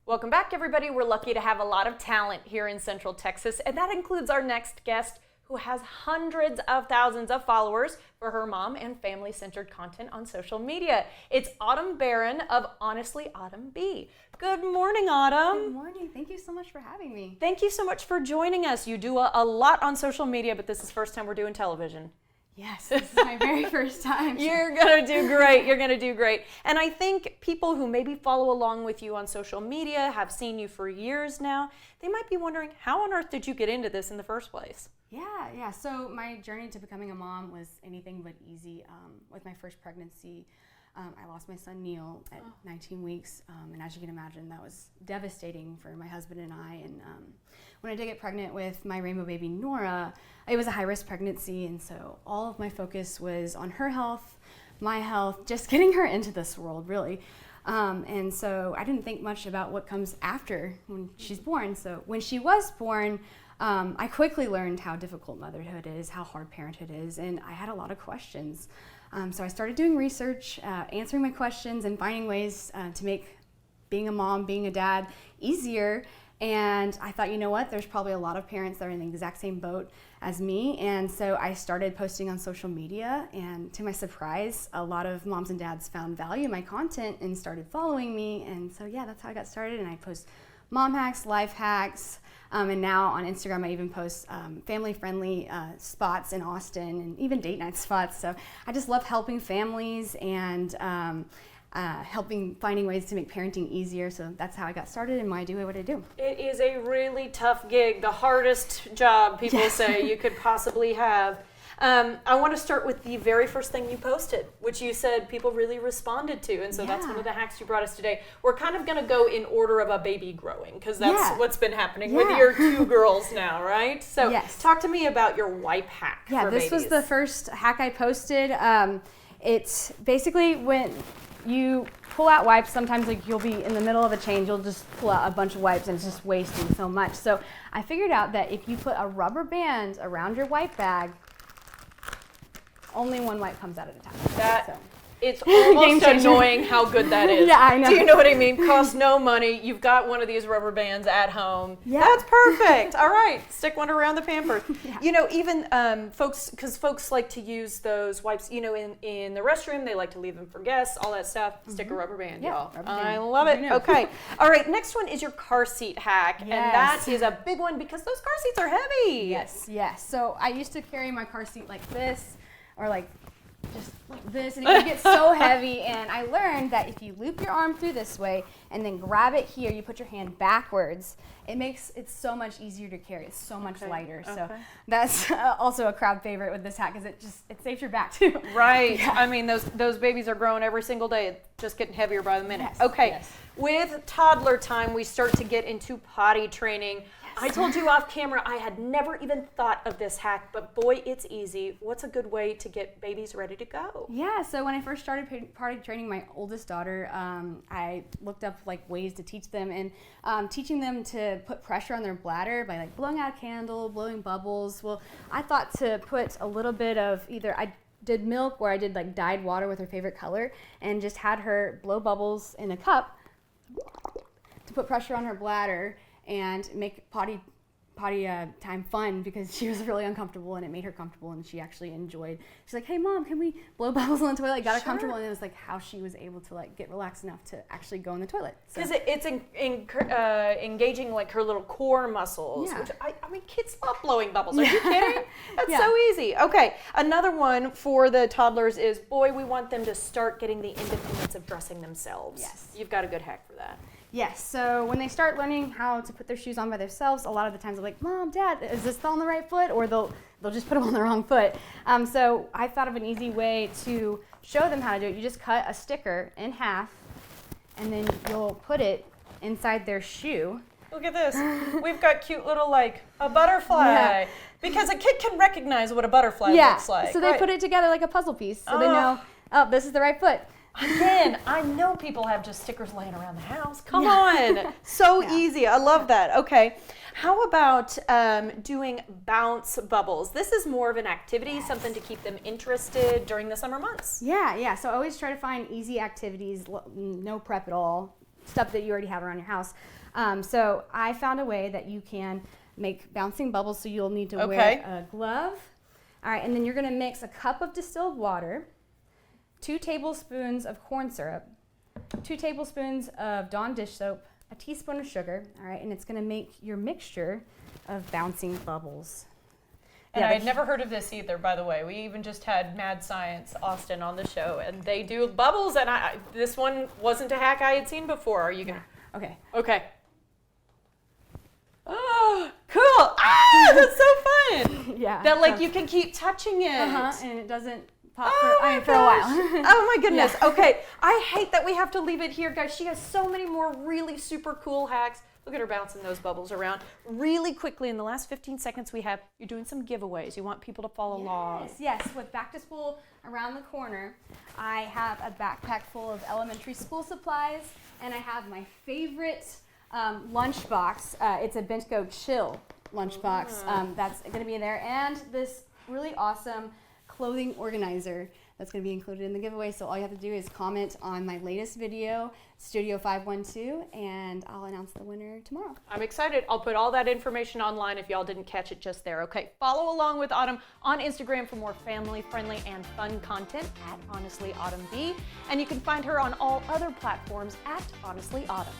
Welcome back, everybody. We're lucky to have a lot of talent here in Central Texas, and that includes our next guest, who has hundreds of thousands of followers for her mom and family-centered content on social media. It's Autumn Barron of Honestly Autumn B. Good morning, Autumn. Good morning. Thank you so much for having me. Thank you so much for joining us. You do a lot on social media, but this is the first time we're doing television. Yes, this is my very first time. You're gonna do great. You're gonna do great. And I think people who maybe follow along with you on social media, have seen you for years now, they might be wondering, how on earth did you get into this in the first place? Yeah. So my journey to becoming a mom was anything but easy. With my first pregnancy, I lost my son Neil at 19 weeks, and as you can imagine, that was devastating for my husband and I. And when I did get pregnant with my rainbow baby Nora, it was a high-risk pregnancy, and so all of my focus was on her health, my health, just getting her into this world, really. And so I didn't think much about what comes after when she's born. So when she was born, I quickly learned how difficult motherhood is, how hard parenthood is, and I had a lot of questions. So I started doing research, answering my questions, and finding ways to make being a mom, being a dad easier. And I thought, you know what, there's probably a lot of parents that are in the exact same boat as me. And so I started posting on social media, and to my surprise, a lot of moms and dads found value in my content and started following me. And so yeah, that's how I got started. And I post mom hacks, life hacks, and now on Instagram I even post family-friendly spots in Austin and even date night spots. So I just love helping families and finding ways to make parenting easier. So that's how I got started and why I do what I do. It is a really tough gig, the hardest job people say you could possibly have. I want to start with the very first thing you posted, which you said people really responded to, and so that's one of the hacks you brought us today. We're kind of going to go in order of a baby growing, because that's what's been happening with your two girls now, right? So talk to me about your wipe hack for this babies. Was the first hack I posted. It's basically when you pull out wipes, sometimes like you'll be in the middle of a change, you'll just pull out a bunch of wipes and it's just wasting so much. So I figured out that if you put a rubber band around your wipe bag, only one wipe comes out at a time. It's almost annoying how good that is. Yeah, I know. Do you know what I mean? Costs no money. You've got one of these rubber bands at home. Yeah. That's perfect. All right. Stick one around the Pampers. You know, even folks like to use those wipes, you know, in the restroom. They like to leave them for guests, all that stuff. Stick a rubber band, y'all. I love it. Okay. All right. Next one is your car seat hack. And that is a big one because those car seats are heavy. Yes. So I used to carry my car seat like this, or like just like this, and it would get so heavy. And I learned that if you loop your arm through this way and then grab it here, you put your hand backwards, it makes it so much easier to carry. It's so much lighter. So that's also a crowd favorite with this hack, because it saves your back too. Right. Yeah. I mean, those babies are growing every single day. It's just getting heavier by the minute. With toddler time, we start to get into potty training. I told you off camera I had never even thought of this hack, but boy, it's easy. What's a good way to get babies ready to go? Yeah, so when I first started potty training my oldest daughter, I looked up like ways to teach them, and teaching them to put pressure on their bladder by like blowing out a candle, blowing bubbles. Well, I thought to put a little bit of I did milk, where I did like dyed water with her favorite color, and just had her blow bubbles in a cup to put pressure on her bladder and make potty time fun, because she was really uncomfortable and it made her comfortable, and she actually enjoyed. She's like, "Hey mom, can we blow bubbles on the toilet?" Got her comfortable, and it was like how she was able to like get relaxed enough to actually go in the toilet. Because it's engaging like her little core muscles. Which I mean, kids love blowing bubbles. Are you kidding? That's so easy. Okay, another one for the toddlers is, boy, we want them to start getting the independence of dressing themselves. Yes. You've got a good hack for that. Yes, so when they start learning how to put their shoes on by themselves, a lot of the times they're like, "Mom, Dad, is this on the right foot?" Or they'll just put them on the wrong foot. So I thought of an easy way to show them how to do it. You just cut a sticker in half, and then you'll put it inside their shoe. Look at this. We've got cute little, like, a butterfly. Because a kid can recognize what a butterfly looks like. So they put it together like a puzzle piece, so they know, oh, this is the right foot. Again, I know people have just stickers laying around the house. Come on. So easy. I love that. Okay. How about doing bounce bubbles? This is more of an activity, something to keep them interested during the summer months. Yeah. So I always try to find easy activities, no prep at all, stuff that you already have around your house. So I found a way that you can make bouncing bubbles, so you'll need to wear a glove. All right, and then you're gonna mix a cup of distilled water, 2 tablespoons of corn syrup, 2 tablespoons of Dawn dish soap, a teaspoon of sugar, all right, and it's gonna make your mixture of bouncing bubbles. And I had never heard of this either, by the way. We even just had Mad Science Austin on the show, and they do bubbles, and this one wasn't a hack I had seen before. Are you gonna? Okay. Okay. Oh, cool! Ah, that's so fun. Yeah. That like you can keep touching it. And it doesn't pop for a while. Oh my goodness. Yeah. Okay. I hate that we have to leave it here, guys. She has so many more really super cool hacks. Look at her bouncing those bubbles around. Really quickly, in the last 15 seconds we have, you're doing some giveaways. You want people to follow along. Yes. With back to school around the corner, I have a backpack full of elementary school supplies, and I have my favorite lunchbox. It's a Bentco Chill lunchbox. That's going to be in there, and this really awesome clothing organizer that's going to be included in the giveaway. So all you have to do is comment on my latest video, Studio 512, and I'll announce the winner tomorrow. I'm excited. I'll put all that information online if y'all didn't catch it just there. Okay, follow along with Autumn on Instagram for more family-friendly and fun content at HonestlyAutumnB, and you can find her on all other platforms at HonestlyAutumn.